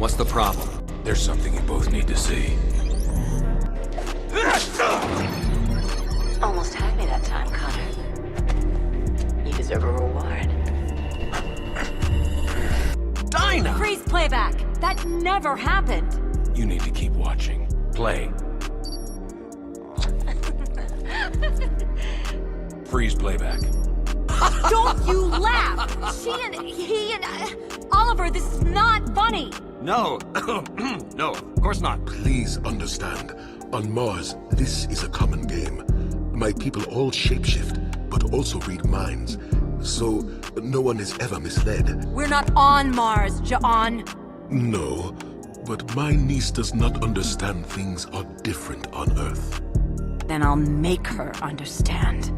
What's the problem? There's something you both need to see. Almost had me that time, Connor. You deserve a reward. Dinah! Freeze playback! That never happened! You need to keep watching. Play. Freeze playback. Don't you laugh! He and Oliver, this is not funny! No. No, of course not. Please understand. On Mars, this is a common game. My people all shapeshift, but also read minds. So, no one is ever misled. We're not on Mars, John. No, but my niece does not understand things are different on Earth. Then I'll make her understand.